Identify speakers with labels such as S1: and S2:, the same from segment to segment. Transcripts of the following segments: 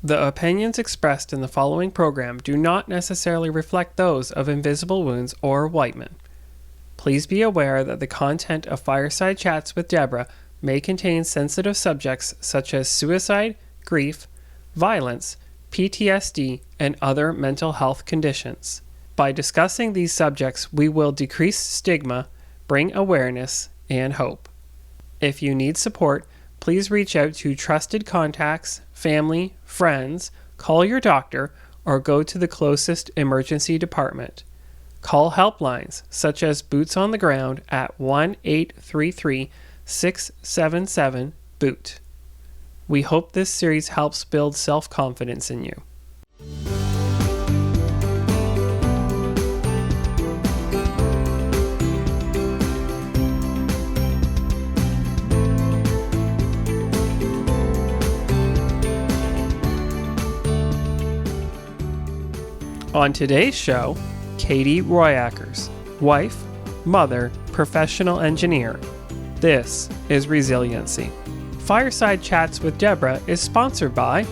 S1: The opinions expressed in the following program do not necessarily reflect those of Invisible Wounds or Wightman. Please be aware that the content of Fireside Chats with Deborah may contain sensitive subjects such as suicide, grief, violence, PTSD, and other mental health conditions. By discussing these subjects, we will decrease stigma, bring awareness, and hope. If you need support, please reach out to trusted contacts, family, friends, call your doctor, or go to the closest emergency department. Call helplines such as Boots on the Ground at 1-833-677-BOOT. We hope this series helps build self-confidence in you. On today's show, Katie Rooyakkers, wife, mother, professional engineer. This is Resiliency. Fireside Chats with Deborah is sponsored by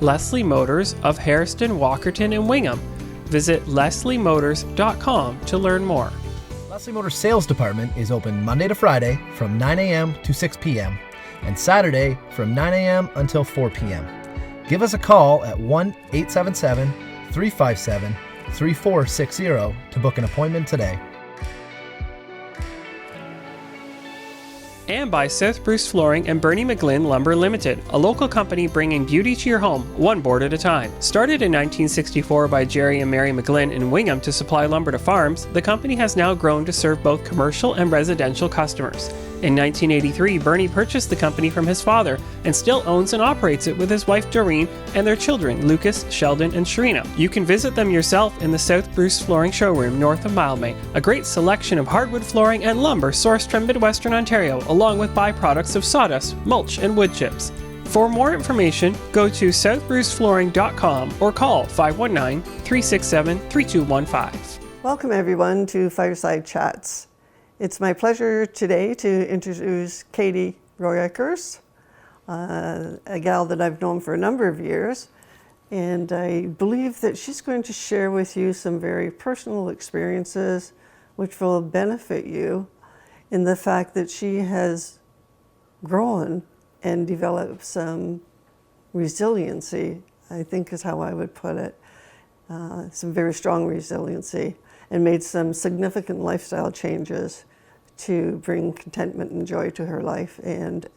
S1: Leslie Motors of Hairston, Walkerton, and Wingham. Visit lesliemotors.com to learn more.
S2: Leslie Motors Sales Department is open Monday to Friday from 9 a.m. to 6 p.m. and Saturday from 9 a.m. until 4 p.m. Give us a call at 1-877-357-3460 to book an appointment today.
S1: And by South Bruce Flooring and Bernie McGlynn Lumber Limited, a local company bringing beauty to your home, one board at a time. Started in 1964 by Jerry and Mary McGlynn in Wingham to supply lumber to farms, the company has now grown to serve both commercial and residential customers. In 1983, Bernie purchased the company from his father and still owns and operates it with his wife Doreen and their children Lucas, Sheldon, and Sharina. You can visit them yourself in the South Bruce Flooring showroom north of Mildmay. A great selection of hardwood flooring and lumber sourced from Midwestern Ontario, along with byproducts of sawdust, mulch, and wood chips. For more information, go to southbruceflooring.com or call 519-367-3215.
S3: Welcome everyone to Fireside Chats. It's my pleasure today to introduce Katie Rooyakkers, a gal that I've known for a number of years, and I believe that she's going to share with you some very personal experiences which will benefit you in the fact that she has grown and developed some resiliency, I think is how I would put it, some very strong resiliency, and made some significant lifestyle changes to bring contentment and joy to her life. And,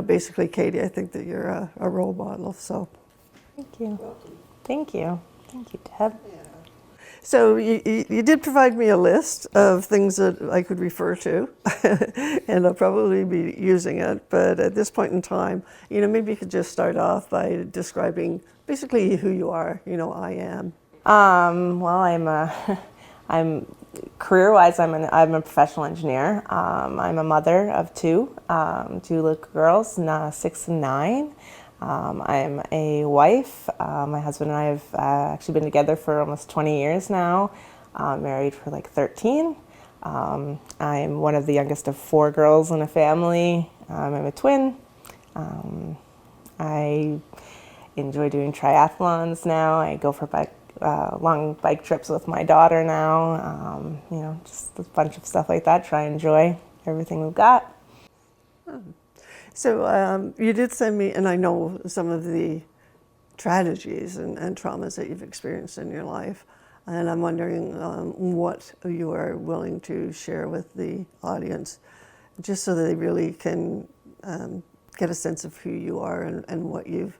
S3: basically, Katie, I think that you're a role model, so.
S4: Thank you. Welcome. Thank you. Thank you, Deb.
S3: Yeah. So you did provide me a list of things that I could refer to, and I'll probably be using it, but at this point in time, maybe you could just start off by describing basically who you are, I am.
S4: Well, I'm career-wise, I'm a professional engineer. I'm a mother of two little girls, 6 and 9. I'm a wife. My husband and I have actually been together for almost 20 years now, married for like 13. I'm one of the youngest of 4 girls in a family. I'm a twin. I enjoy doing triathlons now. I go for long bike trips with my daughter now. Just a bunch of stuff like that. Try and enjoy everything we've got.
S3: So you did send me, and I know some of the tragedies and traumas that you've experienced in your life, and I'm wondering what you are willing to share with the audience, just so that they really can get a sense of who you are and what you've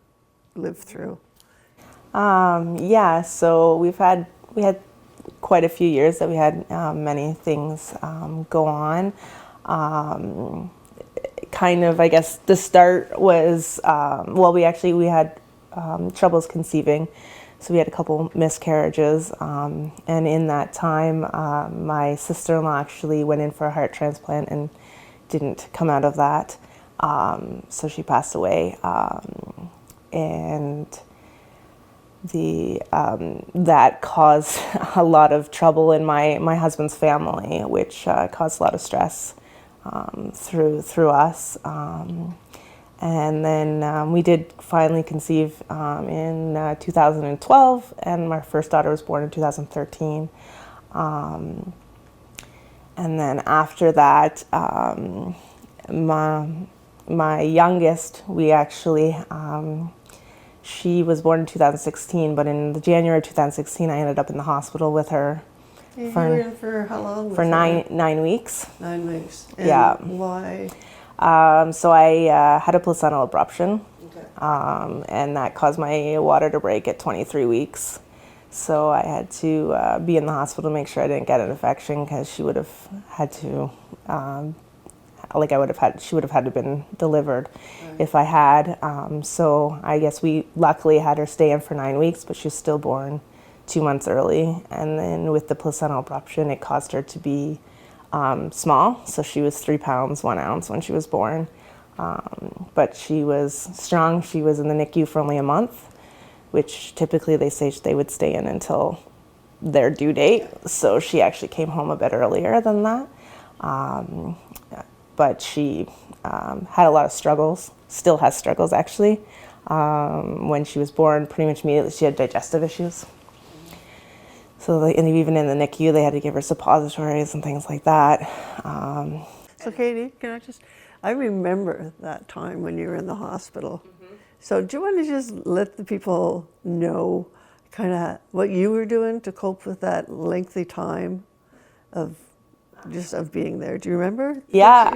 S3: lived through.
S4: So we had quite a few years that we had many things go on. Kind of, I guess, the start was, we had troubles conceiving, so we had a couple miscarriages, and in that time, my sister-in-law actually went in for a heart transplant and didn't come out of that, so she passed away, and that caused a lot of trouble in my husband's family, which caused a lot of stress through us. And then we did finally conceive in 2012, and my first daughter was born in 2013. And then after that, my youngest, we actually, she was born in 2016, but in the January of 2016, I ended up in the hospital with her.
S3: You were in for how long?
S4: For 9 weeks.
S3: 9 weeks. And
S4: Yeah.
S3: why?
S4: So I had a placental abruption,
S3: Okay.
S4: and that caused my water to break at 23 weeks. So I had to be in the hospital to make sure I didn't get an infection, because she would have had to, she would have had to been delivered if I had. So I guess we luckily had her stay in for 9 weeks, but she's still born 2 months early. And then with the placental abruption, it caused her to be small. So she was 3 pounds, 1 ounce when she was born. But she was strong. She was in the NICU for only a month, which typically they say they would stay in until their due date. So she actually came home a bit earlier than that. But she had a lot of struggles, still has struggles actually. When she was born, pretty much immediately she had digestive issues. So and even in the NICU, they had to give her suppositories and things like that.
S3: So Katie, I remember that time when you were in the hospital. So do you want to just let the people know kind of what you were doing to cope with that lengthy time of being there? Do you remember?
S4: Yeah,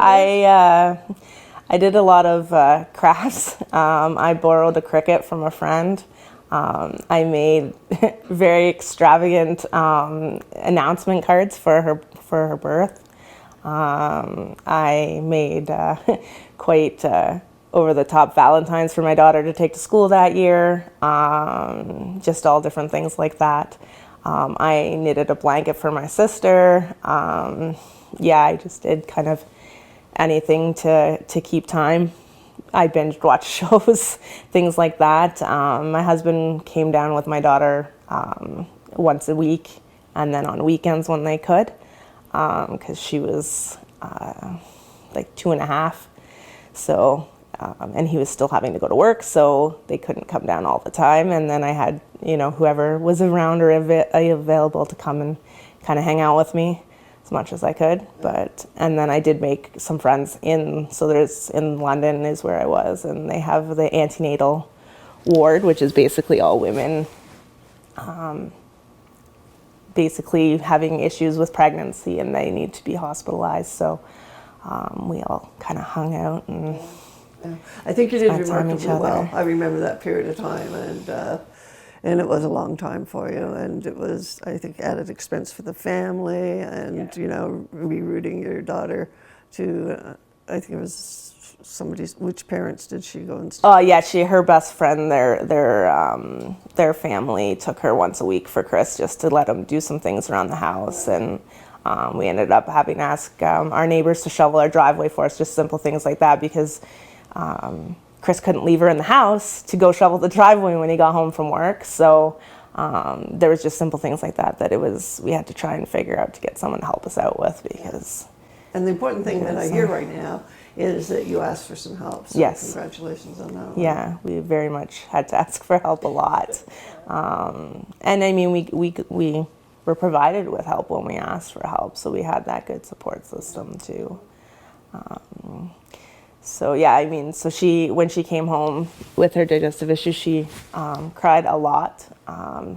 S4: I did a lot of crafts. I borrowed a Cricut from a friend. I made very extravagant announcement cards for her birth. I made quite over-the-top Valentines for my daughter to take to school that year. Just all different things like that. I knitted a blanket for my sister. Yeah, I just did kind of anything to keep time. I binge watched shows, things like that. My husband came down with my daughter once a week, and then on weekends when they could, because she was like 2.5. So, and he was still having to go to work, so they couldn't come down all the time. And then I had, whoever was around or available to come and kind of hang out with me as much as I could. And then I did make some friends in London is where I was, and they have the antenatal ward, which is basically all women basically having issues with pregnancy and they need to be hospitalized. So we all kind of hung out and
S3: I think you did remarkably well. I remember that period of time, and it was a long time for you, and it was, I think, added expense for the family, and rerouting your daughter to, I think it was which parents did she go and stay?
S4: Oh yeah, her best friend, their family took her once a week for Chris, just to let them do some things around the house, and we ended up having to ask our neighbors to shovel our driveway for us, just simple things like that, because Chris couldn't leave her in the house to go shovel the driveway when he got home from work. So there was just simple things like that we had to try and figure out to get someone to help us out with, because.
S3: And the important thing that I hear right now is that you asked for some help. So
S4: yes.
S3: Congratulations on that one.
S4: Yeah, we very much had to ask for help a lot. And I mean, we were provided with help when we asked for help, so we had that good support system too. So yeah, I mean, so when she came home with her digestive issues, she cried a lot.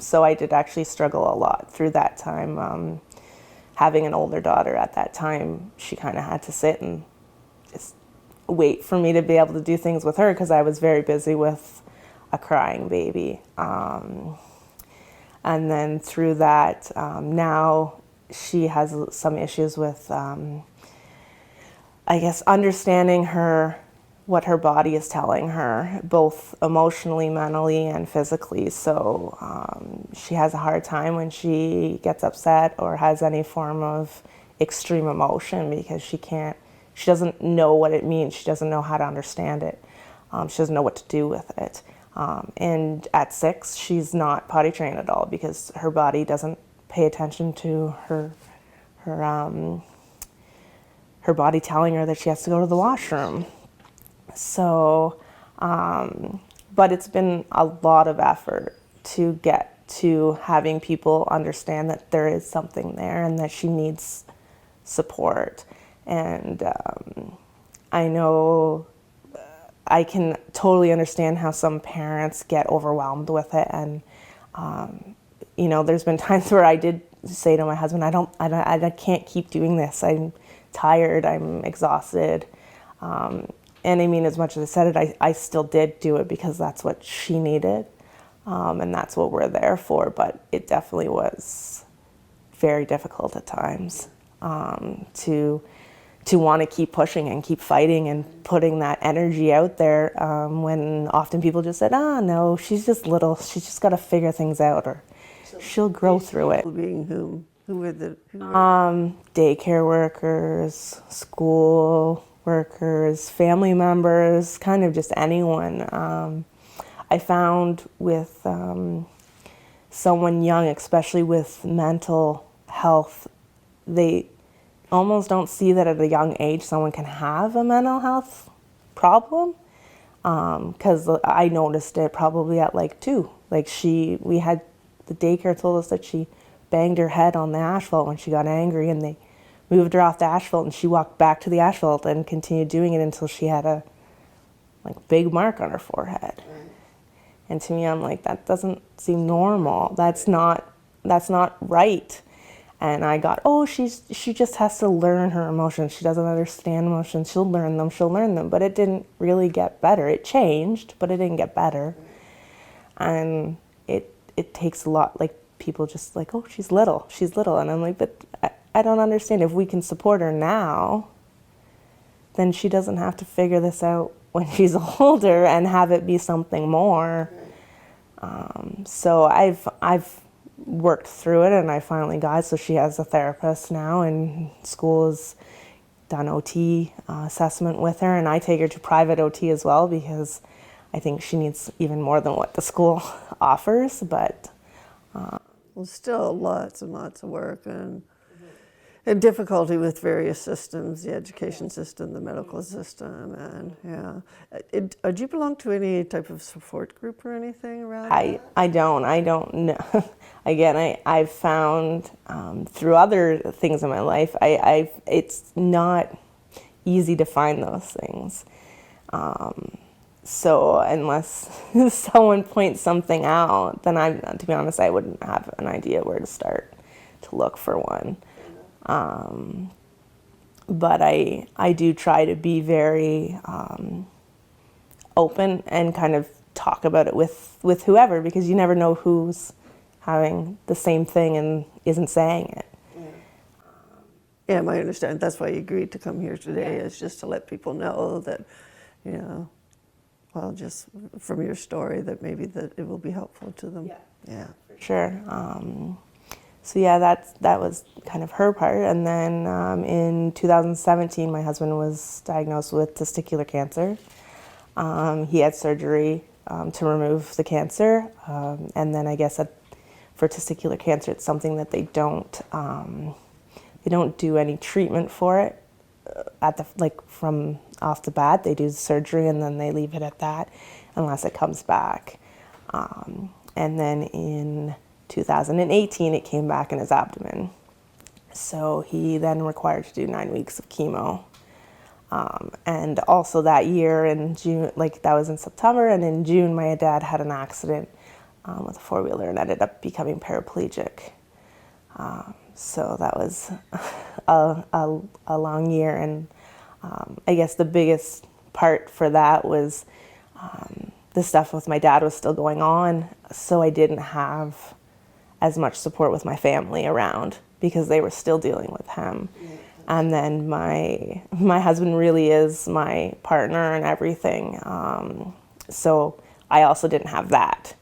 S4: So I did actually struggle a lot through that time. Having an older daughter at that time, she kind of had to sit and just wait for me to be able to do things with her, because I was very busy with a crying baby. And then through that, now she has some issues with I guess understanding what her body is telling her, both emotionally, mentally, and physically. So she has a hard time when she gets upset or has any form of extreme emotion, because she doesn't know what it means. She doesn't know how to understand it. She doesn't know what to do with it. And at 6, she's not potty trained at all, because her body doesn't pay attention to her body telling her that she has to go to the washroom. So, but it's been a lot of effort to get to having people understand that there is something there and that she needs support. And I know I can totally understand how some parents get overwhelmed with it. And, you know, there's been times where I did say to my husband, I can't keep doing this. I'm tired, I'm exhausted. And I mean, as much as I said it, I still did do it because that's what she needed. And that's what we're there for. But it definitely was very difficult at times to want to keep pushing and keep fighting and putting that energy out there when often people just said, no, she's just little. She's just got to figure things out, or she'll grow through it.
S3: Being whom? Who were the?
S4: Daycare workers, school workers, family members, kind of just anyone. I found with someone young, especially with mental health, they almost don't see that at a young age someone can have a mental health problem. Because I noticed it probably at like 2. Like we had the daycare told us that she banged her head on the asphalt when she got angry, and they moved her off the asphalt, and she walked back to the asphalt and continued doing it until she had a big mark on her forehead. Right. And to me, I'm like, that doesn't seem normal. That's not right. And I got, she just has to learn her emotions. She doesn't understand emotions. She'll learn them. But it didn't really get better. It changed, but it didn't get better. And it takes a lot, like, people just like, she's little. And I'm like, but I don't understand. If we can support her now, then she doesn't have to figure this out when she's older and have it be something more. So I've worked through it, and I finally got it. So she has a therapist now, and school has done OT assessment with her, and I take her to private OT as well because I think she needs even more than what the school offers. But
S3: well, still lots and lots of work and difficulty with various systems, the education system, the medical system, and do you belong to any type of support group or anything around that?
S4: I don't know. Again, I've found through other things in my life, it's not easy to find those things. So unless someone points something out, then to be honest, I wouldn't have an idea where to start to look for one. But I do try to be very open and kind of talk about it with whoever, because you never know who's having the same thing and isn't saying it.
S3: Yeah, I understand. That's why you agreed to come here today, is just to let people know that, well, just from your story, that maybe that it will be helpful to them. Yeah.
S4: For sure. So yeah, that was kind of her part. And then in 2017, my husband was diagnosed with testicular cancer. He had surgery to remove the cancer. And then I guess for testicular cancer, it's something that they don't do any treatment for it from off the bat. They do surgery and then they leave it at that unless it comes back. And then in 2018, it came back in his abdomen. So he then required to do 9 weeks of chemo. And also that year in June, that was in September, and in June, my dad had an accident with a four-wheeler and ended up becoming paraplegic. So that was a long year, and I guess the biggest part for that was the stuff with my dad was still going on, so I didn't have as much support with my family around because they were still dealing with him. And then my husband really is my partner and everything. So I also didn't have that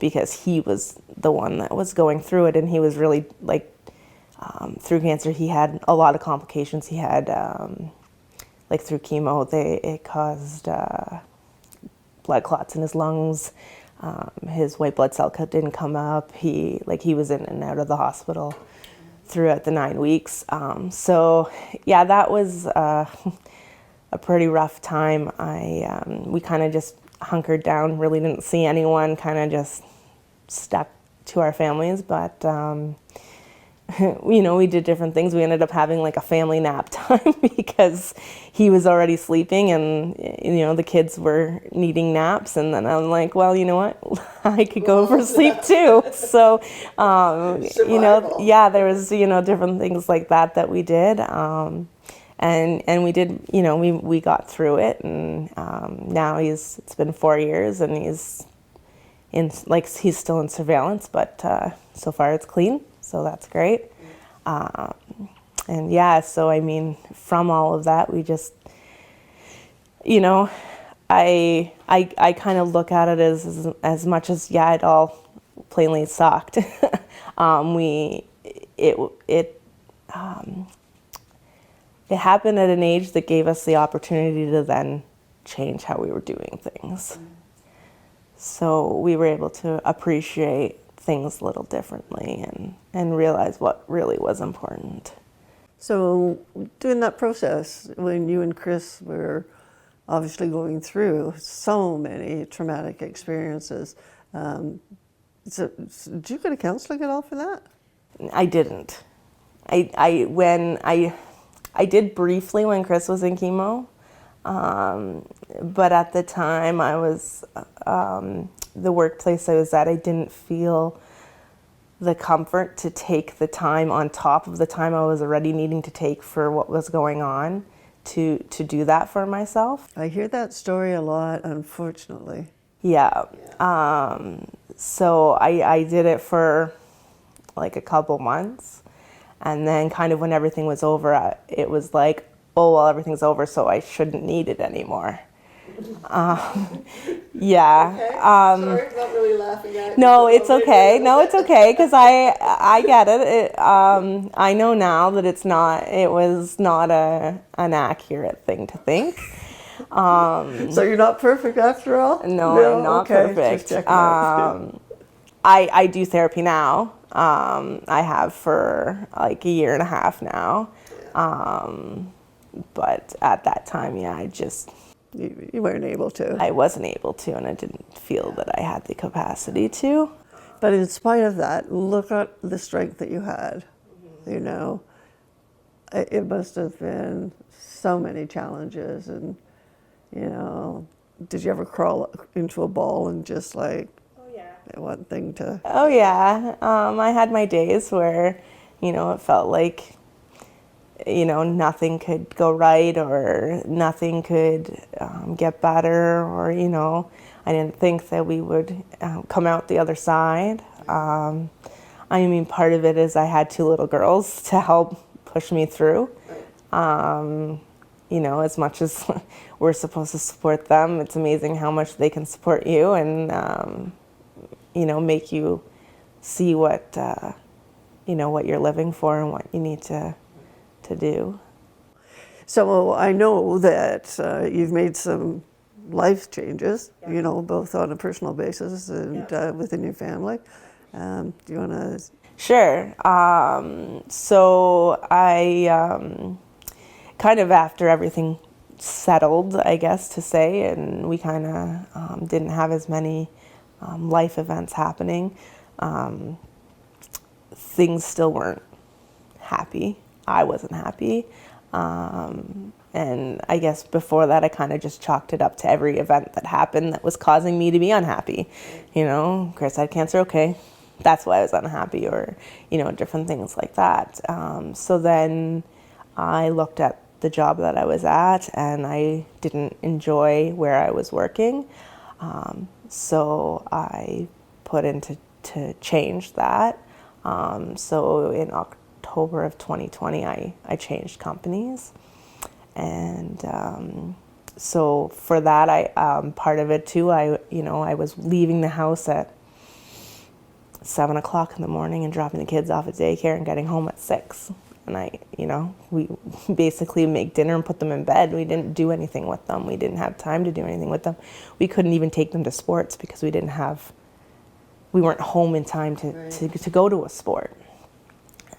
S4: because he was the one that was going through it, and he was really through cancer, he had a lot of complications. He had through chemo, it caused blood clots in his lungs. His white blood cell count didn't come up. He was in and out of the hospital throughout the 9 weeks. So yeah, that was a a pretty rough time. We kind of just hunkered down, really didn't see anyone, kind of just stuck to our families. But you know, we did different things. We ended up having like a family nap time because he was already sleeping and, you know, the kids were needing naps. And then I'm like, well, you know what, I could go for sleep too. So, you know, yeah, there was, you know, different things like that we did. And we did, you know, we got through it. And now it's been 4 years and he's still in surveillance, but so far it's clean. So that's great. And yeah, so I mean, from all of that, we just, you know, I kind of look at it as much as, yeah, it all plainly sucked. It happened at an age that gave us the opportunity to then change how we were doing things. So we were able to appreciate things a little differently and realize what really was important.
S3: So during that process, when you and Chris were obviously going through so many traumatic experiences, so did you go to counseling at all for that?
S4: I didn't. I did briefly when Chris was in chemo, but at the time I was, the workplace I was at, I didn't feel the comfort to take the time on top of the time I was already needing to take for what was going on to do that for myself.
S3: I hear that story a lot, unfortunately.
S4: Yeah. So I did it for like a couple months. And then kind of when everything was over, it was like, oh, well, everything's over, so I shouldn't need it anymore. Yeah.
S3: Okay. Sorry, not really laughing at you.
S4: No, it's okay. No, it's okay, because I get it. I know now that it was not an accurate thing to think.
S3: So you're not perfect after all?
S4: No, I'm not perfect.
S3: Just checking.
S4: I do therapy now. I have for like a year and a half now. But at that time, yeah,
S3: You weren't able to.
S4: I wasn't able to, and I didn't feel that I had the capacity to.
S3: But in spite of that, look at the strength that you had. You know, it must have been so many challenges. And, you know, did you ever crawl into a ball and just like, one thing to...
S4: Oh, yeah. I had my days where, you know, it felt like, you know, nothing could go right or nothing could get better, or, you know, I didn't think that we would come out the other side. I mean, part of it is I had 2 little girls to help push me through. You know, as much as we're supposed to support them, it's amazing how much they can support you and, you know, make you see what, you know, what you're living for and what you need to do.
S3: So I know that you've made some life changes, you know, both on a personal basis and within your family. Do you want to...
S4: Sure. So I kind of, after everything settled, I guess to say, and we kind of didn't have as many life events happening, things still weren't happy. I wasn't happy. And I guess before that, I kind of just chalked it up to every event that happened that was causing me to be unhappy. You know, Chris had cancer, okay, that's why I was unhappy, or, you know, different things like that. So then I looked at the job that I was at, and I didn't enjoy where I was working. So I put into to change that. So in October of 2020, I changed companies. And so for that, I part of it too, I was leaving the house at 7 o'clock in the morning and dropping the kids off at daycare and getting home at 6. And we basically make dinner and put them in bed. We didn't do anything with them. We didn't have time to do anything with them. We couldn't even take them to sports because we weren't home in time to go to a sport.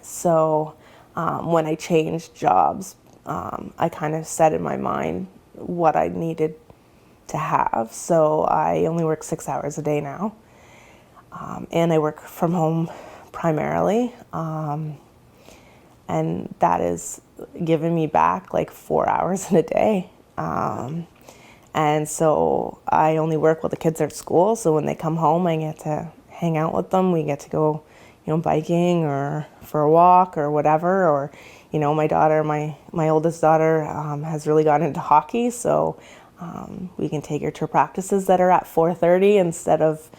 S4: So when I changed jobs, I kind of set in my mind, what I needed to have. So I only work 6 hours a day now, and I work from home primarily, and that is giving me back like 4 hours in a day. And so I only work while the kids are at school. So when they come home, I get to hang out with them. We get to go, biking or for a walk or whatever. Or, my daughter, my oldest daughter, has really gotten into hockey. So we can take her to practices that are at 4:30 instead of,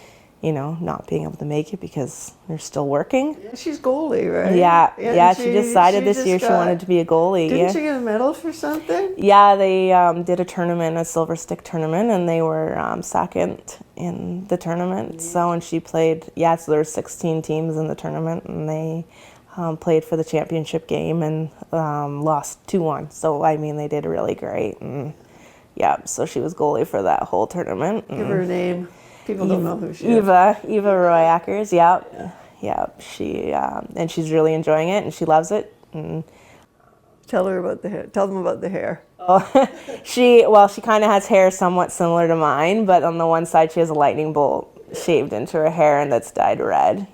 S4: not being able to make it because they're still working.
S3: Yeah, she's goalie, right?
S4: Yeah, she decided this year she wanted to be a goalie.
S3: Didn't she get a medal for something?
S4: Yeah, they did a tournament, a silver stick tournament, and they were second in the tournament. So, and she played, so there were 16 teams in the tournament, and they played for the championship game and lost 2-1. So, they did really great. And so she was goalie for that whole tournament.
S3: Give her a name. People don't know who she is.
S4: Eva Rooyakkers, she and she's really enjoying it and she loves it. And
S3: tell them about the hair.
S4: Oh, she kind of has hair somewhat similar to mine, but on the one side she has a lightning bolt shaved into her hair and that's dyed red.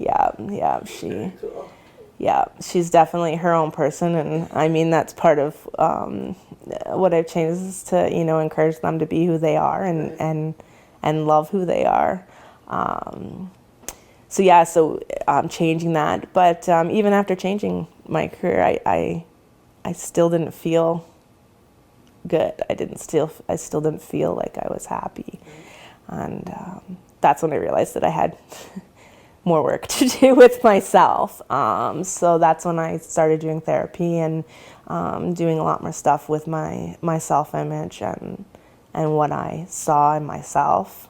S4: She's definitely her own person, and that's part of what I've changed is to encourage them to be who they are and love who they are. So changing that. But even after changing my career, I still didn't feel good. I still didn't feel like I was happy. And that's when I realized that I had more work to do with myself. So that's when I started doing therapy and doing a lot more stuff with my self-image and what I saw in myself.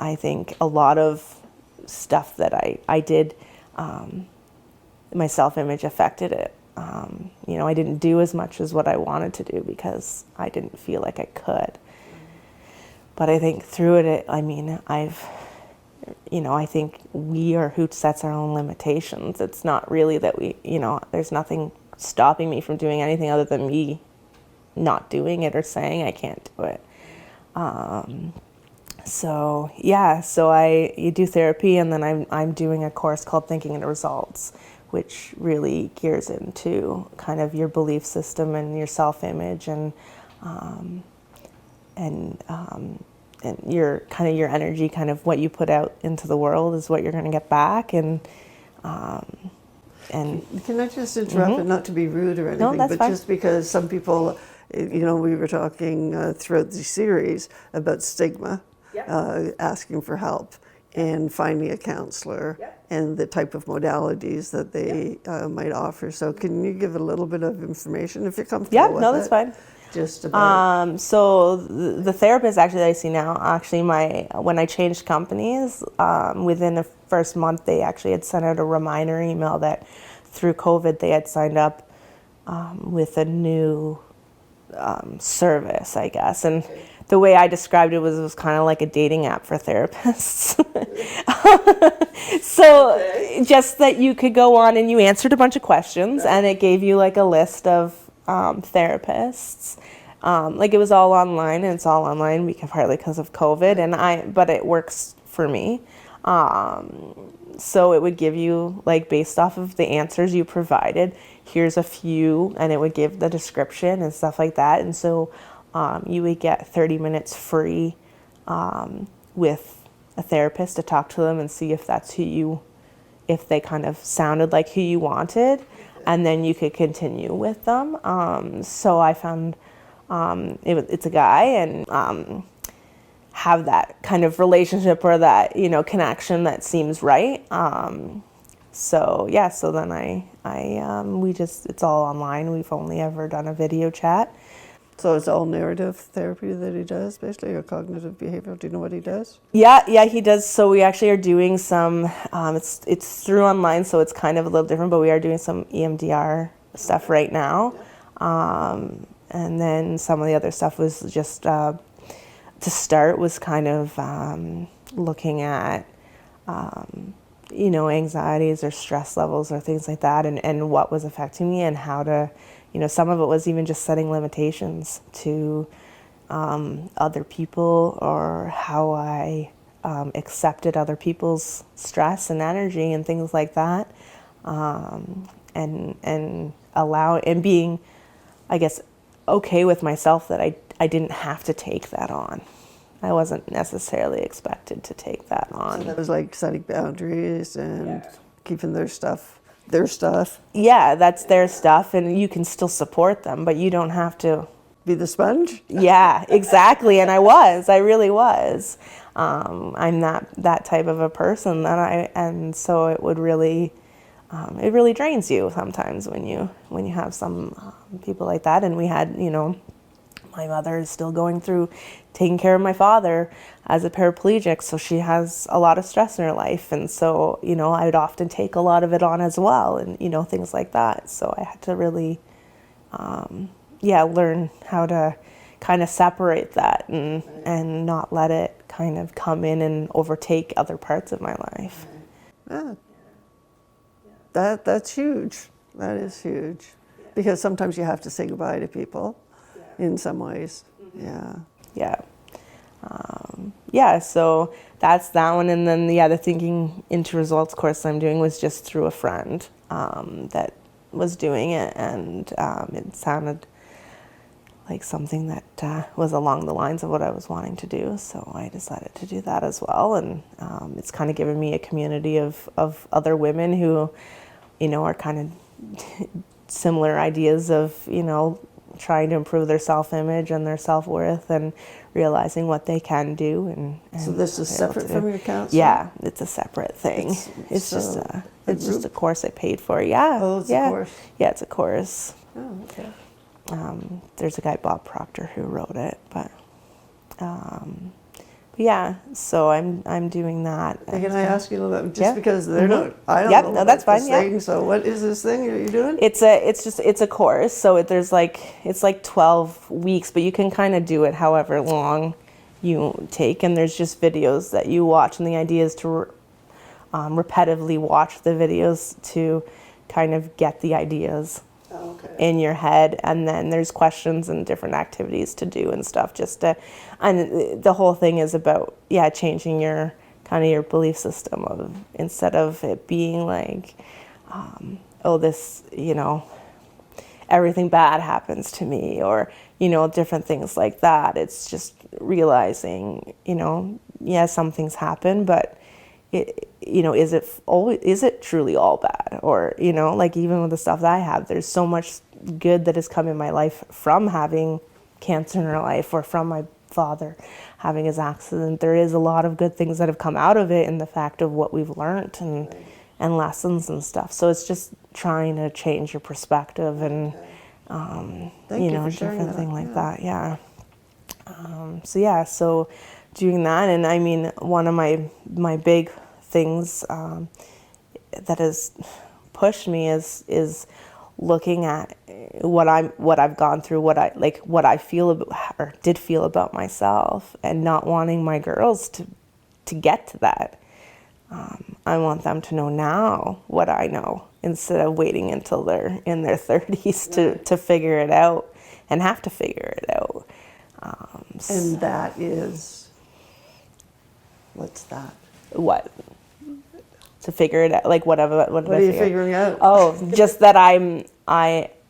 S4: I think a lot of stuff that I did, my self-image affected it. I didn't do as much as what I wanted to do because I didn't feel like I could. But I think through it, I think we are who sets our own limitations. It's not really that there's nothing stopping me from doing anything other than me not doing it or saying I can't do it. So you do therapy, and then I'm doing a course called Thinking and Results, which really gears into kind of your belief system and your self-image and your energy, kind of what you put out into the world is what you're going to get back. And
S3: can I just interrupt, and not to be rude or anything, but
S4: fine.
S3: Just because some people, we were talking throughout the series about stigma, asking for help and finding a counselor and the type of modalities that they might offer. So can you give a little bit of information if you're comfortable with it?
S4: That's fine.
S3: Just about
S4: so the therapist actually that I see now, when I changed companies, within the first month they actually had sent out a reminder email that through COVID they had signed up with a new service, I guess. And the way I described it was kind of like a dating app for therapists. So just that you could go on and you answered a bunch of questions and it gave you like a list of therapists. It was all online, and it's all online partly because of COVID, but it works for me. So it would give you, based off of the answers you provided, here's a few, and it would give the description and stuff like that. And so you would get 30 minutes free with a therapist to talk to them and see if that's if they kind of sounded like who you wanted, and then you could continue with them. So I found it's a guy, and have that kind of relationship or that connection that seems right. So then it's all online. We've only ever done a video chat.
S3: So it's all narrative therapy that he does, basically, or cognitive behavioral. Do you know what he does?
S4: Yeah, he does. So we actually are doing some, it's through online, so it's kind of a little different, but we are doing some EMDR stuff right now. And then some of the other stuff was just, to start, was kind of looking at, anxieties or stress levels or things like that, and what was affecting me and how to some of it was even just setting limitations to other people, or how I accepted other people's stress and energy and things like that, and being, I guess, okay with myself that I didn't have to take that on. I wasn't necessarily expected to take that on.
S3: So that was like setting boundaries and keeping their stuff.
S4: Yeah, that's their stuff, and you can still support them, but you don't have to
S3: Be the sponge?
S4: Yeah, exactly. And I really was. I'm that type of a person and so it would really, it really drains you sometimes when you have some people like that. And we had, my mother is still going through taking care of my father as a paraplegic, so she has a lot of stress in her life, and so I would often take a lot of it on as well, and things like that. So I had to really learn how to kind of separate that and not let it kind of come in and overtake other parts of my life.
S3: Yeah. That's huge. That is huge. Because sometimes you have to say goodbye to people in some ways. Yeah.
S4: So that's that one. And then the thinking into results course I'm doing was just through a friend that was doing it, and it sounded like something that was along the lines of what I was wanting to do, so I decided to do that as well. And it's kind of given me a community of other women who, are kind of similar ideas of, trying to improve their self-image and their self-worth and realizing what they can do. And
S3: So this is separate from your counseling?
S4: Yeah, it's a separate thing. It's just a course I paid for. Yeah.
S3: Oh, it's a course.
S4: Yeah, it's a course.
S3: Oh, okay.
S4: There's a guy, Bob Proctor, who wrote it, but yeah. So I'm doing that.
S3: And can I ask you a little bit, just
S4: Yeah.
S3: because they're not, I don't
S4: Yep,
S3: know
S4: no, that's
S3: about
S4: fine,
S3: this
S4: yeah.
S3: thing, so what is this thing you're doing?
S4: It's a course. So it's like 12 weeks, but you can kind of do it however long you take, and there's just videos that you watch, and the idea is to repetitively watch the videos to kind of get the ideas in your head, and then there's questions and different activities to do and stuff, and the whole thing is about changing your kind of your belief system of, instead of it being like this everything bad happens to me, or different things like that. It's just realizing some things happen, but is it truly all bad? Or even with the stuff that I have, there's so much good that has come in my life from having cancer in her life, or from my father having his accident. There is a lot of good things that have come out of it, in the fact of what we've learned and lessons and stuff. So it's just trying to change your perspective and different thing like that. Yeah. So doing that, and I mean, one of my big things that has pushed me is looking at what I've gone through, what I feel about, or did feel about myself, and not wanting my girls to get to that. I want them to know now what I know, instead of waiting until they're in their 30s to figure it out, and have to figure it out.
S3: And that is, what's that?
S4: What? To figure it out, like what are you
S3: figuring out?
S4: Oh, just that I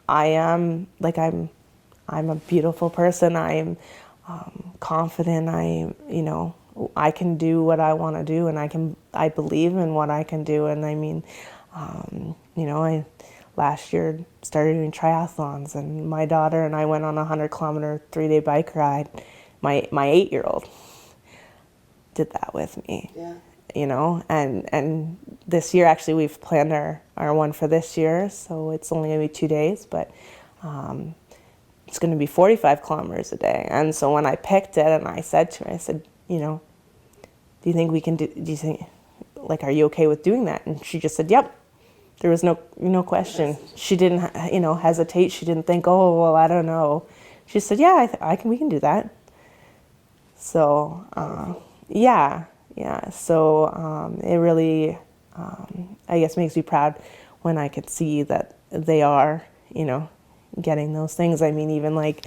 S4: am I'm a beautiful person. I'm confident. I can do what I want to do, and I believe in what I can do. And I mean, I last year started doing triathlons, and my daughter and I went on a 100-kilometer 3-day bike ride. My 8-year-old did that with me.
S3: Yeah.
S4: And this year, actually, we've planned our one for this year, so it's only going to be 2 days, but it's going to be 45 kilometers a day. And so when I picked it, and I said to her, do you think we can do you think, are you okay with doing that? And she just said, yep. There was no question. She didn't, hesitate. She didn't think, oh, well, I don't know. She said, yeah, we can do that. So, yeah. So it really, I guess, makes me proud when I could see that they are, getting those things. I mean, even like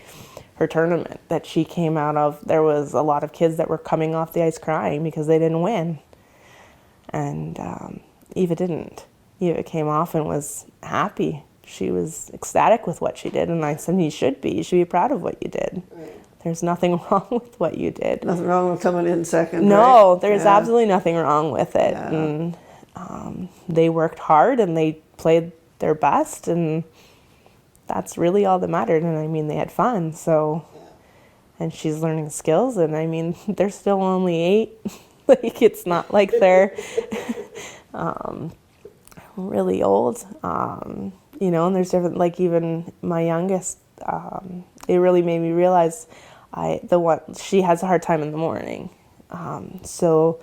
S4: her tournament that she came out of, there was a lot of kids that were coming off the ice crying because they didn't win. And Eva didn't. Eva came off and was happy. She was ecstatic with what she did. And I said, you should be proud of what you did. Right. There's nothing wrong with what you did.
S3: Nothing wrong with coming in second,
S4: No,
S3: right?
S4: there's absolutely nothing wrong with it. Yeah. And they worked hard and they played their best, and that's really all that mattered. And I mean, they had fun, so, and she's learning skills, and I mean, they're still only 8. Like, it's not like they're really old, you know, and there's different, like even my youngest, it really made me realize she has a hard time in the morning. So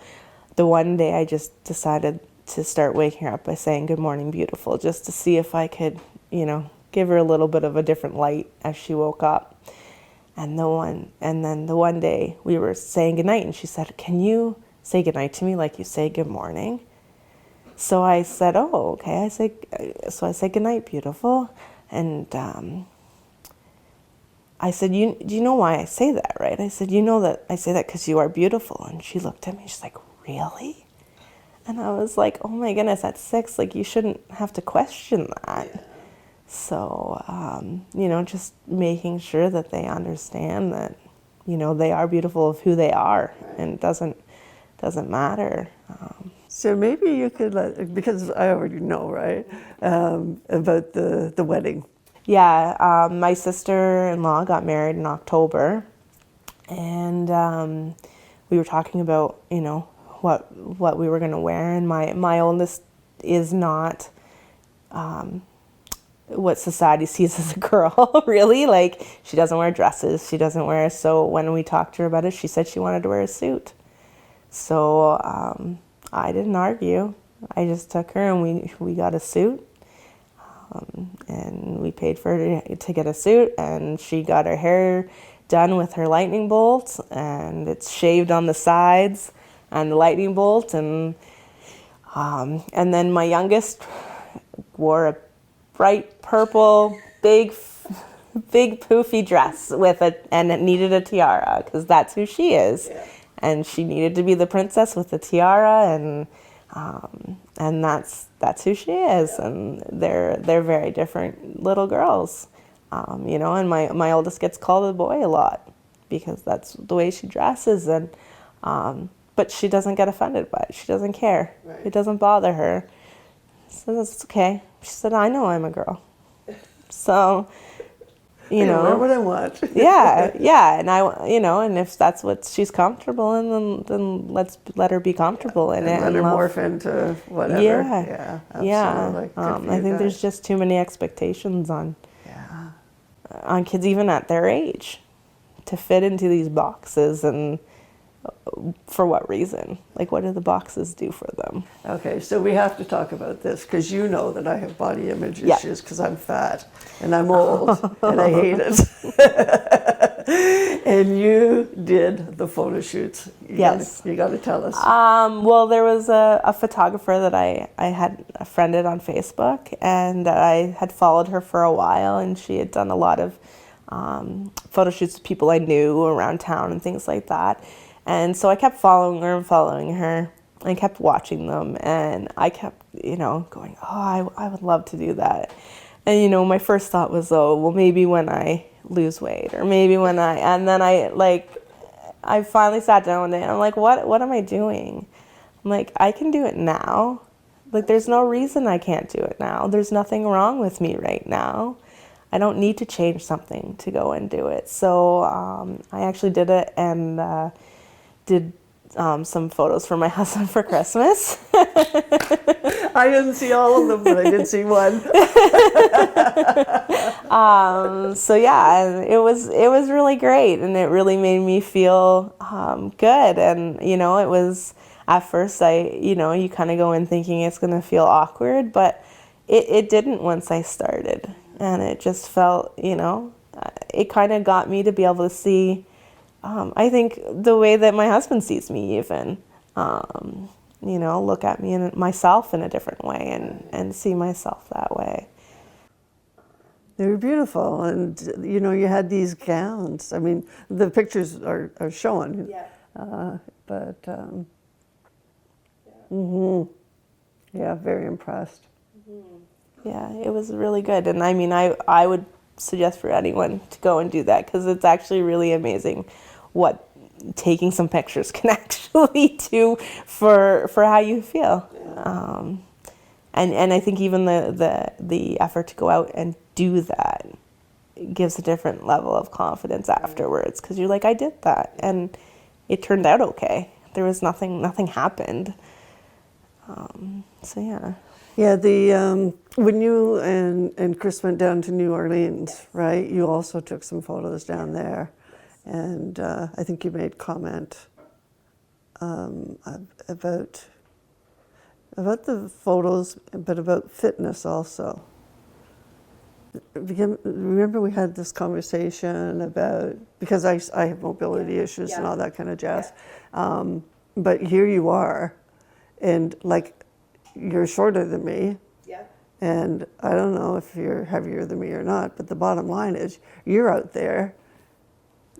S4: the one day I just decided to start waking her up by saying, "Good morning, beautiful," just to see if I could, you know, give her a little bit of a different light as she woke up. And then the one day we were saying goodnight, and she said, "Can you say goodnight to me like you say good morning?" So I said, "Oh, okay." So I said, "Goodnight, beautiful." And I said, do you know why I say that, right? I said, "You know that I say that because you are beautiful." And she looked at me, she's like, "Really?" And I was like, oh my goodness, at 6, like, you shouldn't have to question that. Yeah. So, you know, just making sure that they understand that, you know, they are beautiful of who they are, and it doesn't matter.
S3: So maybe you could because I already know, right, about the wedding.
S4: Yeah, my sister-in-law got married in October, and we were talking about, you know, what we were going to wear, and my oldest is not what society sees as a girl, really. Like, she doesn't wear dresses, so when we talked to her about it, she said she wanted to wear a suit. So I didn't argue. I just took her and we got a suit. And we paid for her to get a suit, and she got her hair done with her lightning bolt, and it's shaved on the sides and the lightning bolt, and then my youngest wore a bright purple big poofy dress and it needed a tiara because that's who she is. Yeah. And she needed to be the princess with the tiara, and that's who she is. Yeah. And they're very different little girls, you know. And my oldest gets called a boy a lot because that's the way she dresses, and but she doesn't get offended by it. She doesn't care. Right. It doesn't bother her. So that's okay. She said, "I know I'm a girl." So, you know,
S3: wear what I want.
S4: yeah, and and if that's what she's comfortable in, then let her be comfortable in it.
S3: Let her morph into whatever.
S4: Yeah,
S3: absolutely.
S4: I think there's just too many expectations on kids, even at their age, to fit into these boxes, and for what reason? Like, what do the boxes do for them? Okay,
S3: so we have to talk about this because you know that I have body image issues because I'm fat and I'm old and I hate it. And you did the photo shoots. You got to tell us.
S4: Well, there was a photographer that I had friended on Facebook, and I had followed her for a while, and she had done a lot of photo shoots with people I knew around town and things like that. And so I kept following her and kept watching them, and I kept, going, oh, I would love to do that. And, my first thought was, oh, well, maybe when I lose weight, or maybe and then I finally sat down one day and I'm like, what am I doing? I'm like, I can do it now. Like, there's no reason I can't do it now. There's nothing wrong with me right now. I don't need to change something to go and do it. So I actually did it and did some photos for my husband for Christmas.
S3: I didn't see all of them, but I did see one.
S4: So yeah, it was really great, and it really made me feel good. And it was, at first you kind of go in thinking it's going to feel awkward, but it didn't once I started, and it just felt, it kind of got me to be able to see, I think, the way that my husband sees me, even, look at me and myself in a different way, and see myself that way.
S3: They were beautiful, and you know, you had these gowns. I mean, the pictures are shown.
S4: Yeah.
S3: But yeah, very impressed.
S4: Yeah, it was really good. And I mean, I would suggest for anyone to go and do that, because it's actually really amazing what taking some pictures can actually do for how you feel. And I think even the effort to go out and do that gives a different level of confidence afterwards, because you're like, I did that and it turned out okay. There was nothing happened. So yeah.
S3: Yeah, when you and Chris went down to New Orleans, right? You also took some photos down there, and I think you made comment about the photos, but about fitness also. Remember we had this conversation about, because I have mobility issues and all that kind of jazz, but here you are, and like, you're shorter than me, and I don't know if you're heavier than me or not, but the bottom line is you're out there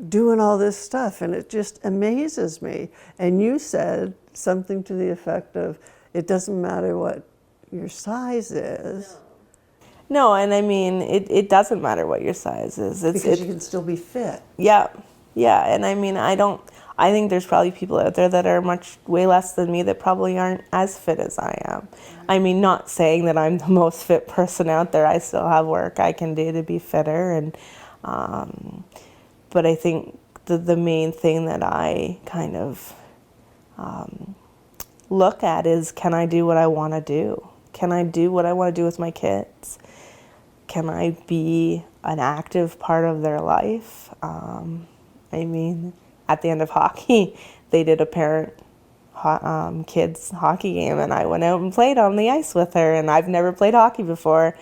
S3: doing all this stuff, and it just amazes me. And you said something to the effect of, it doesn't matter what your size is.
S4: No, and I mean, it doesn't matter what your size is.
S3: Because you can still be fit.
S4: Yeah, and I mean, I think there's probably people out there that are way less than me that probably aren't as fit as I am. I mean, not saying that I'm the most fit person out there. I still have work I can do to be fitter, and but I think the main thing that I kind of look at is, can I do what I want to do? Can I do what I want to do with my kids? Can I be an active part of their life? I mean, at the end of hockey, they did a parent kids hockey game, and I went out and played on the ice with her, and I've never played hockey before.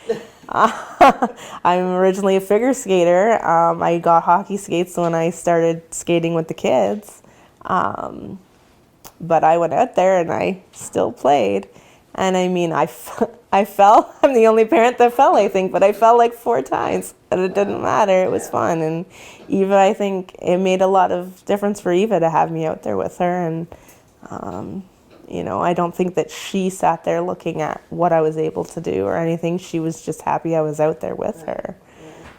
S4: I'm originally a figure skater. I got hockey skates when I started skating with the kids, but I went out there and I still played. And I mean, I fell. I'm the only parent that fell, I think, but I fell like 4 times, and it didn't matter. It was fun. And Eva, I think it made a lot of difference for Eva to have me out there with her. And, you know, I don't think that she sat there looking at what I was able to do or anything. She was just happy I was out there with her.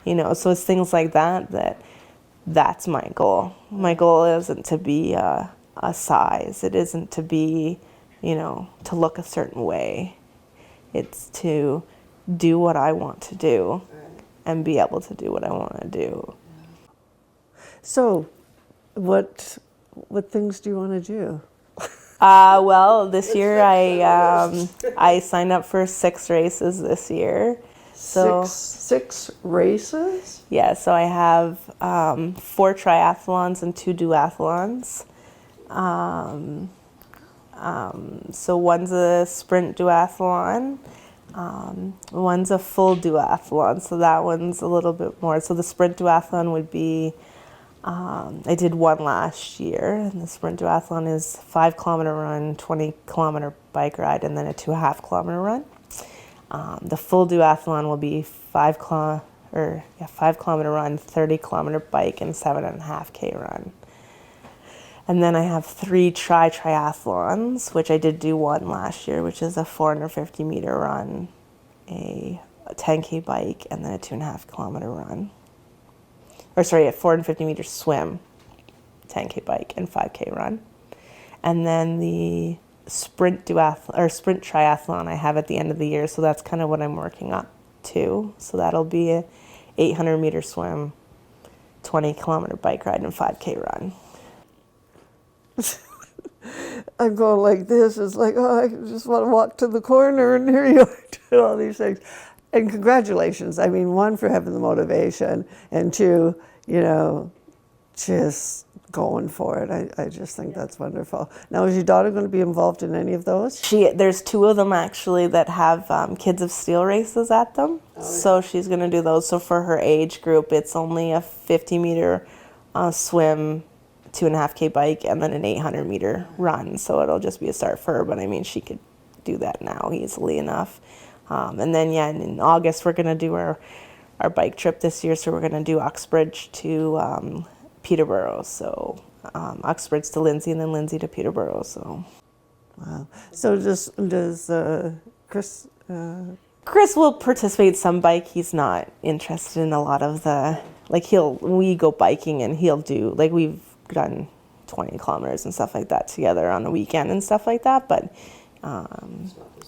S4: You know, so it's things like that's my goal. My goal isn't to be a size. It isn't to be, you know, to look a certain way. It's to do what I want to do and be able to do what I want to do.
S3: So, what things do you want to do?
S4: Well, this year I signed up for 6 races this year. So
S3: six races?
S4: Yeah, so I have 4 triathlons and 2 duathlons. So one's a sprint duathlon, one's a full duathlon, so that one's a little bit more. So the sprint duathlon would be, I did one last year, and the sprint duathlon is 5-kilometer run, 20-kilometer bike ride, and then a 2.5-kilometer run. The full duathlon will be 5-kilometer run, 30-kilometer bike, and 7.5K run. And then I have 3 triathlons, which I did do one last year, which is a 450-meter run, a 10K bike, and then a 2.5-kilometer run. Or sorry, a 450-meter swim, 10K bike, and 5K run. And then the sprint triathlon I have at the end of the year, so that's kind of what I'm working up to. So that'll be a 800-meter swim, 20-kilometer bike ride, and 5K run.
S3: I'm going like this. It's like, oh, I just want to walk to the corner, and here you are doing all these things. And congratulations. I mean, 1, for having the motivation, and 2, you know, just going for it. I just think that's wonderful. Now, is your daughter going to be involved in any of those?
S4: There's 2 of them actually that have Kids of Steel races at them. So she's going to do those. So for her age group, it's only a 50-meter swim, 2.5K bike, and then an 800-meter run. So it'll just be a start for her, but I mean, she could do that now easily enough. And then, yeah, in August, we're going to do our our bike trip this year. So we're going to do Uxbridge to Peterborough. So Uxbridge to Lindsay, and then Lindsay to Peterborough. So.
S3: Wow. So does Chris?
S4: Chris will participate some bike. He's not interested in a lot of the, like we go biking and he'll do, like we've done 20 kilometers and stuff like that together on the weekend and stuff like that, but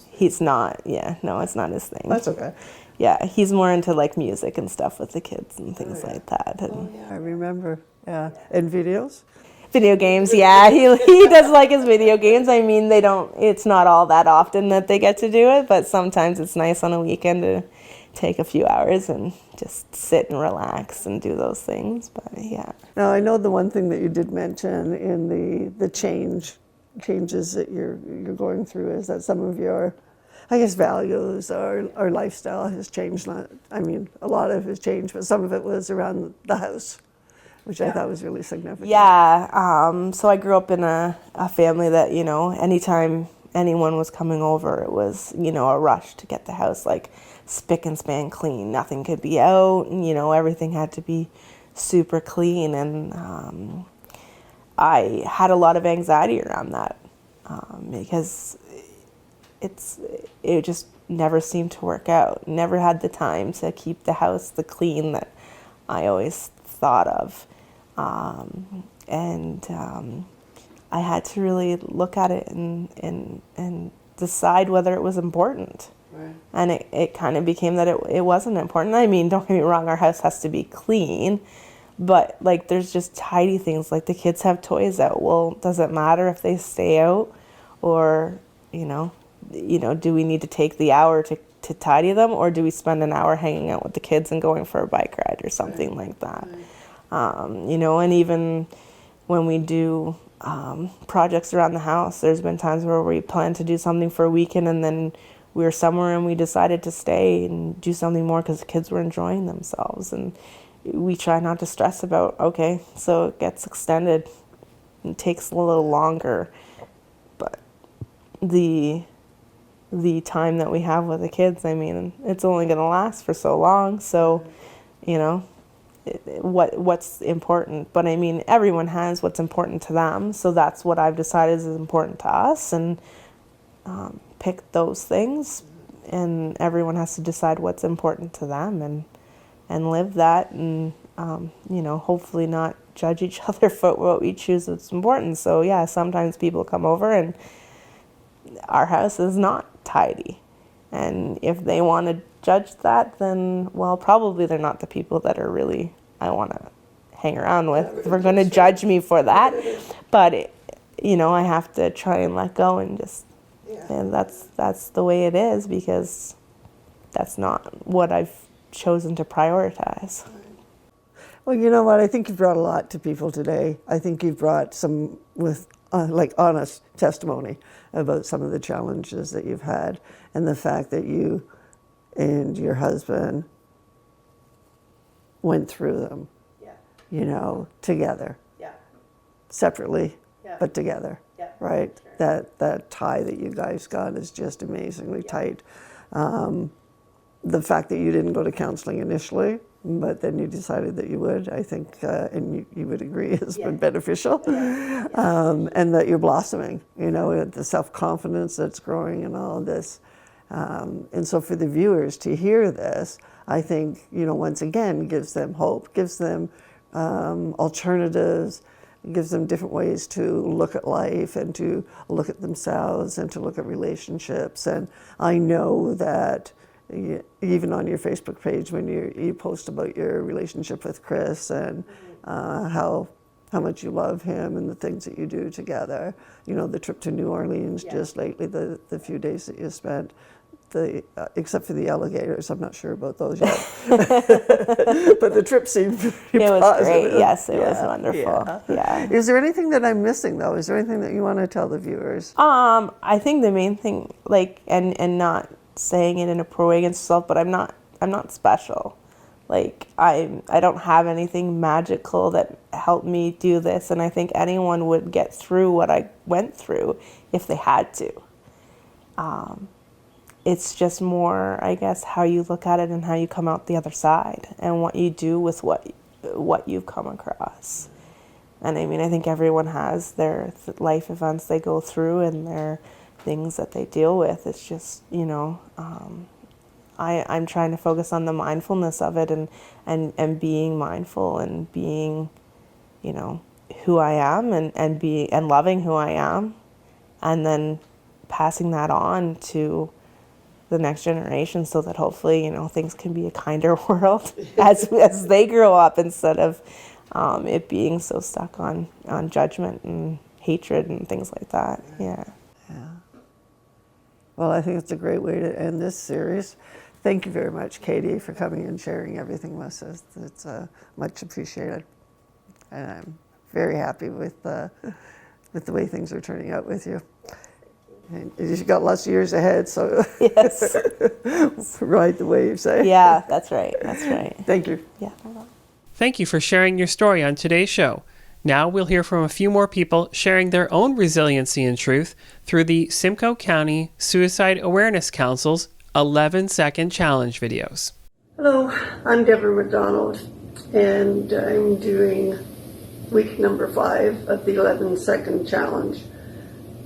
S4: he's not, it's not his thing.
S3: That's okay.
S4: Yeah, he's more into like music and stuff with the kids and things like that. And
S3: I remember, and videos?
S4: Video games, yeah, he does like his video games. I mean, it's not all that often that they get to do it, but sometimes it's nice on a weekend to take a few hours and just sit and relax and do those things, but yeah.
S3: Now, I know the one thing that you did mention in the changes that you're going through is that some of your, I guess, values or lifestyle has changed. I mean, a lot of it has changed, but some of it was around the house, which I thought was really significant.
S4: Yeah, so I grew up in a family that, anytime anyone was coming over, it was, a rush to get the house like spick and span clean. Nothing could be out, and, everything had to be super clean. And I had a lot of anxiety around that because it just never seemed to work out. Never had the time to keep the house the clean that I always thought of. I had to really look at it and decide whether it was important. Right. And it kind of became that it wasn't important. I mean, don't get me wrong, our house has to be clean, but like there's just tidy things, like the kids have toys out. Well, does it matter if they stay out, or do we need to take the hour to tidy them, or do we spend an hour hanging out with the kids and going for a bike ride or something like that? And even when we do projects around the house, there's been times where we plan to do something for a weekend and then we were somewhere and we decided to stay and do something more because the kids were enjoying themselves. And we try not to stress about, okay, so it gets extended and takes a little longer, but the time that we have with the kids, I mean, it's only going to last for so long. So, what's important. But I mean, everyone has what's important to them. So that's what I've decided is important to us, and pick those things. And everyone has to decide what's important to them and live that, and hopefully not judge each other for what we choose that's important. So yeah, sometimes people come over and our house is not tidy, and if they want to judge that, then well, probably they're not the people that are really I want to hang around with. They're going to judge me for that, but I have to try and let go and just, and that's the way it is, because that's not what I've chosen to prioritize.
S3: Well, you know what? I think you've brought a lot to people today. I think you've brought some with honest testimony about some of the challenges that you've had, and the fact that you and your husband went through them, together, separately, but together, right? Sure. That tie that you guys got is just amazingly tight. The fact that you didn't go to counseling initially, but then you decided that you would, I think, and you would agree, has been beneficial. And that you're blossoming, the self-confidence that's growing and all of this. And so for the viewers to hear this, I think, once again, gives them hope, gives them alternatives, gives them different ways to look at life and to look at themselves and to look at relationships. And I know that even on your Facebook page, when you post about your relationship with Chris and how much you love him and the things that you do together, the trip to New Orleans just lately, the few days that you spent, except for the alligators, I'm not sure about those yet. But the trip seemed pretty
S4: positive. Was great. Yes, it was wonderful. Yeah.
S3: Is there anything that I'm missing, though? Is there anything that you want to tell the viewers?
S4: I think the main thing, and not saying it in a pro way against yourself, but I'm not special. I don't have anything magical that helped me do this, and I think anyone would get through what I went through if they had to. it's just more, I guess, how you look at it and how you come out the other side and what you do with what you've come across. And I mean, I think everyone has their life events they go through and their things that they deal with. It's just, you know, I'm trying to focus on the mindfulness of it and being mindful and being, you know, who I am and loving who I am, and then passing that on to the next generation so that hopefully, you know, things can be a kinder world as they grow up, instead of it being so stuck on judgment and hatred and things like that. Yeah.
S3: Well, I think it's a great way to end this series. Thank you very much, Katie, for coming and sharing everything with us. It's much appreciated. And I'm very happy with the way things are turning out with you. And you've got lots of years ahead, so
S4: Yes.
S3: ride the wave, say.
S4: Yeah, that's right. That's right.
S3: Thank you.
S4: Yeah.
S1: Thank you for sharing your story on today's show. Now we'll hear from a few more people sharing their own resiliency and truth through the Simcoe County Suicide Awareness Council's 11-second challenge videos.
S3: Hello, I'm Deborah MacDonald, and I'm doing week number 5 of the 11-second challenge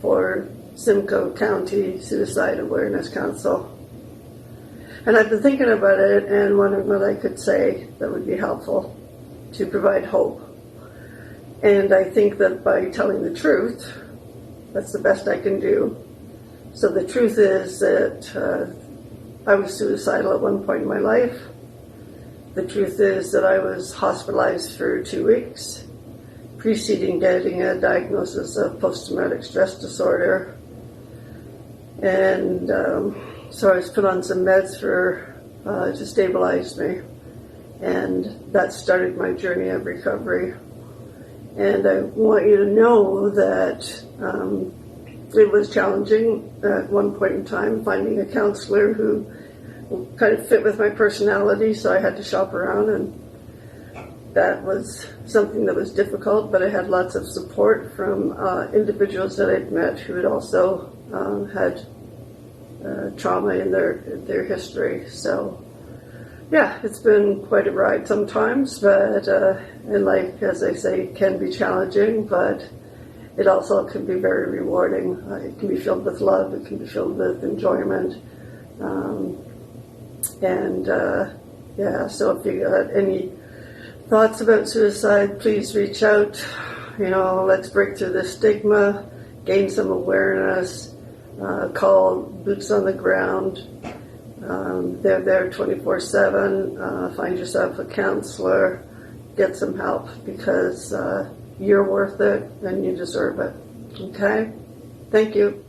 S3: for Simcoe County Suicide Awareness Council. And I've been thinking about it and wondering what I could say that would be helpful to provide hope. And I think that by telling the truth, that's the best I can do. So the truth is that I was suicidal at one point in my life. The truth is that I was hospitalized for 2 weeks, preceding getting a diagnosis of post-traumatic stress disorder. And so I was put on some meds to stabilize me. And that started my journey of recovery. And I want you to know that it was challenging at one point in time finding a counselor who kind of fit with my personality, so I had to shop around, and that was something that was difficult, but I had lots of support from individuals that I'd met who had also had trauma in their history. So yeah, it's been quite a ride sometimes, but and life, as I say, can be challenging, but it also can be very rewarding. It can be filled with love, it can be filled with enjoyment. So if you got any thoughts about suicide, please reach out. You know, let's break through the stigma, gain some awareness, call Boots on the Ground. They're there 24/7. Find yourself a counselor, get some help, because you're worth it and you deserve it. Okay? Thank you.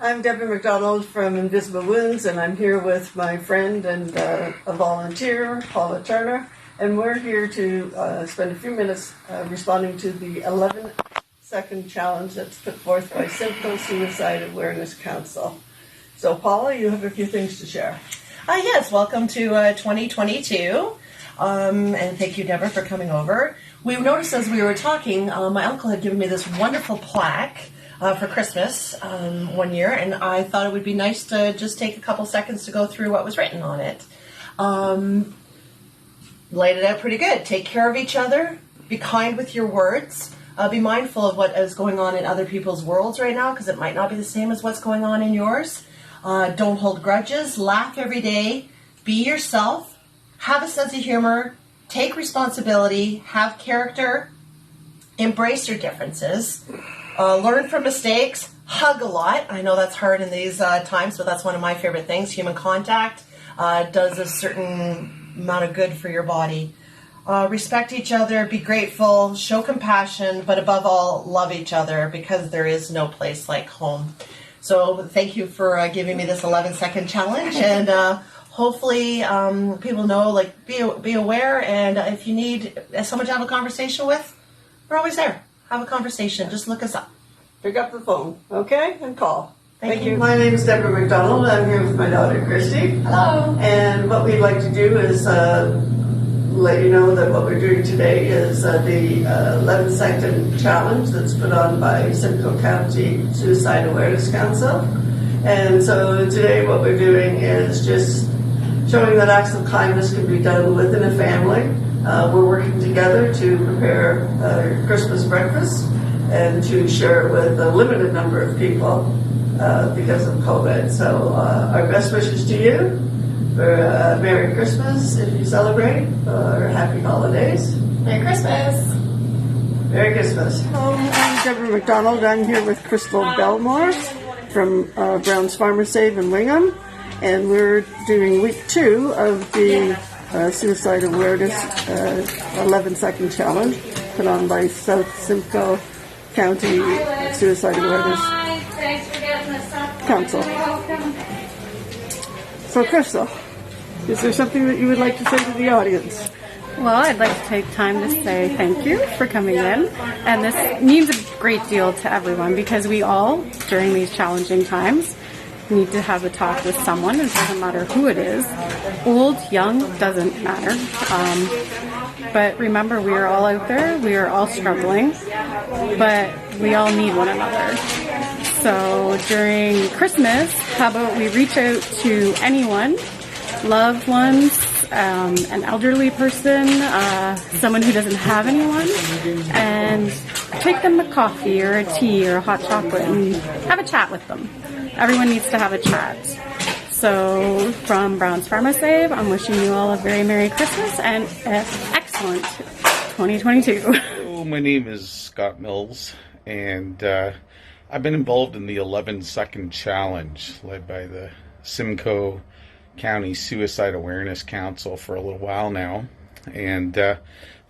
S3: I'm Deborah MacDonald from Invisible Wounds, and I'm here with my friend and a volunteer, Paula Turner, and we're here to spend a few minutes responding to the 11-second challenge that's put forth by Simcoe Suicide Awareness Council. So, Paula, you have a few things to share.
S5: Yes, welcome to 2022, and thank you, Deborah, for coming over. We noticed as we were talking, my uncle had given me this wonderful plaque for Christmas one year, and I thought it would be nice to just take a couple seconds to go through what was written on it. Laid it out pretty good. Take care of each other, be kind with your words, be mindful of what is going on in other people's worlds right now, because it might not be the same as what's going on in yours. Don't hold grudges, laugh every day, be yourself, have a sense of humor, take responsibility, have character, embrace your differences, learn from mistakes, hug a lot. I know that's hard in these times, but that's one of my favorite things. Human contact does a certain amount of good for your body. Respect each other, be grateful, show compassion, but above all, love each other, because there is no place like home. So thank you for giving me this 11-second challenge, and hopefully people know, like, be aware, and if you need someone to have a conversation with, we're always there. Have a conversation. Just look us up.
S3: Pick up the phone, okay, and call.
S5: Thank you.
S3: My name is Deborah MacDonald. I'm here with my daughter, KRISTY.
S5: Hello.
S3: And what we'd like to do is let you know that what we're doing today is the 11-second challenge that's put on by Simcoe County Suicide Awareness Council. And so today what we're doing is just showing that acts of kindness can be done within a family. We're working together to prepare Christmas breakfast and to share it with a limited number of people because of COVID. So our best wishes to you for Merry Christmas if you celebrate, or Happy Holidays.
S6: Merry Christmas.
S3: Merry Christmas. Hello, I'm Deborah MacDonald. I'm here with Crystal BELMORE from Brown's Farmer Save in Wingham. And we're doing week 2 of the Suicide Awareness 11-second challenge put on by South Simcoe County Suicide Awareness Council. So, Crystal, is there something that you would like to say to the audience?
S6: Well, I'd like to take time to say thank you for coming in. And this means a great deal to everyone because we all, during these challenging times, need to have a talk with someone. It doesn't matter who it is. Old, young, doesn't matter. But remember, we are all out there. We are all struggling. But we all need one another. So during Christmas, how about we reach out to anyone, loved ones, an elderly person, someone who doesn't have anyone, and take them a coffee or a tea or a hot chocolate and have a chat with them. Everyone needs to have a chat. So from Brown's Farmer Save, I'm wishing you all a very Merry Christmas and an excellent 2022.
S7: Hello, my name is Scott Mills, and I've been involved in the 11-second challenge led by the Simcoe County Suicide Awareness Council for a little while now, and they're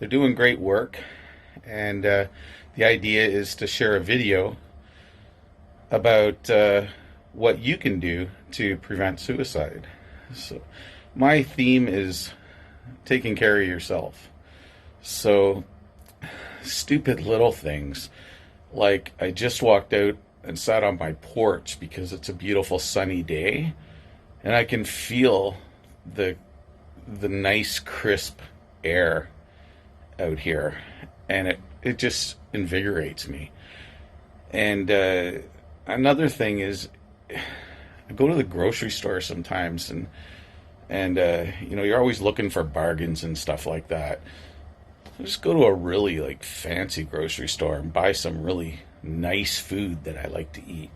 S7: doing great work. And the idea is to share a video about what you can do to prevent suicide. So my theme is taking care of yourself. So stupid little things like I just walked out and sat on my porch because it's a beautiful sunny day, and I can feel the nice crisp air out here, and it just invigorates me. And another thing is, I go to the grocery store sometimes, and you know, you're always looking for bargains and stuff like that. I just go to a really like fancy grocery store and buy some really nice food that I like to eat.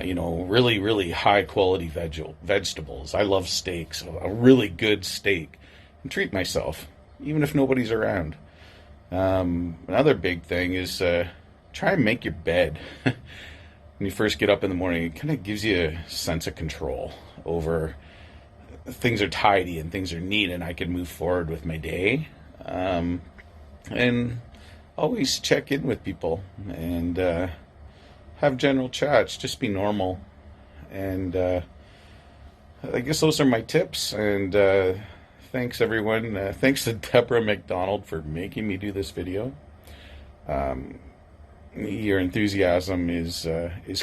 S7: You know, really high quality vegetables. I love steaks, a really good steak, and treat myself, even if nobody's around. Another big thing is try and make your bed. When you first get up in the morning, it kind of gives you a sense of control over things are tidy and things are neat, and I can move forward with my day. And always check in with people and have general chats. Just be normal. And I guess those are my tips. And thanks, everyone. Thanks to Deborah MacDonald for making me do this video. Your enthusiasm is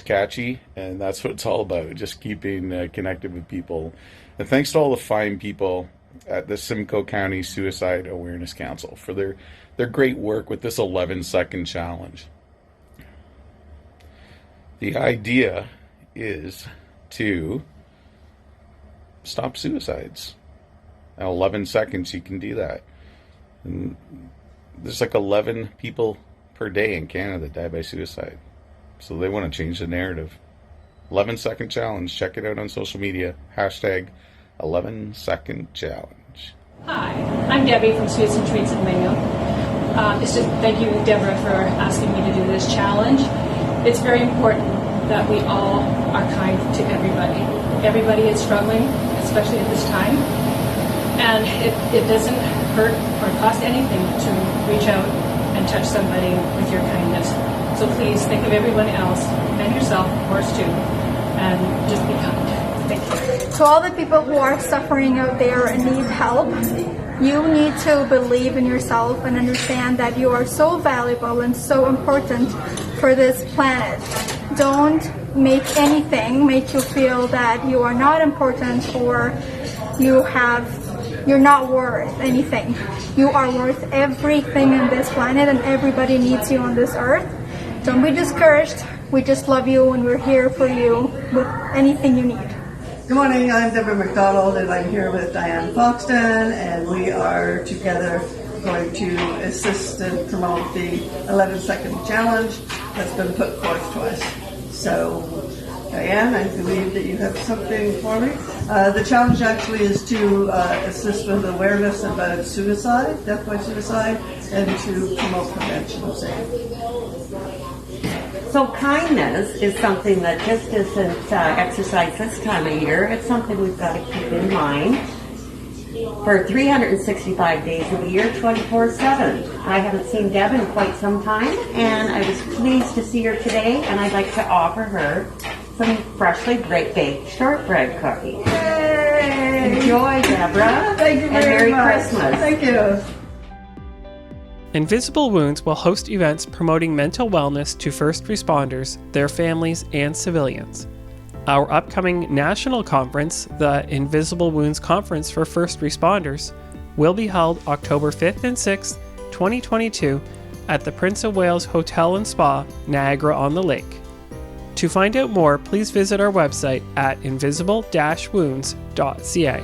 S7: catchy, and that's what it's all about, just keeping connected with people. And thanks to all the fine people at the Simcoe County Suicide Awareness Council for their great work with this 11-second challenge. The idea is to stop suicides. In 11 seconds you can do that. And there's like 11 people per day in Canada that die by suicide. So they want to change the narrative. 11-second challenge. Check it out on social media. Hashtag 11-second challenge.
S8: Hi, I'm Debbie from Suicide Treats in Wingham. It's just thank you, Deborah, for asking me to do this challenge. It's very important that we all are kind to everybody. Everybody is struggling, especially at this time. And it doesn't hurt or cost anything to reach out and touch somebody with your kindness. So please think of everyone else and yourself, of course, too, and just be kind. Thank you.
S9: To all the people who are suffering out there and need help, you need to believe in yourself and understand that you are so valuable and so important for this planet. Don't make anything make you feel that you are not important or you're not worth anything. You are worth everything in this planet, and everybody needs you on this earth. Don't be discouraged. We just love you and we're here for you with anything you need.
S3: Good morning, I'm Deborah MacDonald and I'm here with Diane FOXTON, and we are together going to assist and promote the 11-second challenge that's been put forth to us. So, Diane, I believe that you have something for me. The challenge actually is to assist with awareness about suicide, death by suicide, and to promote prevention of same.
S10: So kindness is something that just isn't exercised this time of year. It's something we've got to keep in mind for 365 days of the year, 24/7. I haven't seen Deb in quite some time, and I was pleased to see her today, and I'd like to offer her some freshly baked shortbread cookies.
S3: Yay!
S10: Enjoy, Deborah.
S3: Thank you
S10: and
S3: very much.
S10: Merry Christmas.
S3: Thank you.
S1: Invisible Wounds will host events promoting mental wellness to first responders, their families, and civilians. Our upcoming national conference, the Invisible Wounds Conference for First Responders, will be held October 5th and 6th, 2022 at the Prince of Wales Hotel and Spa, Niagara-on-the-Lake. To find out more, please visit our website at invisible-wounds.ca.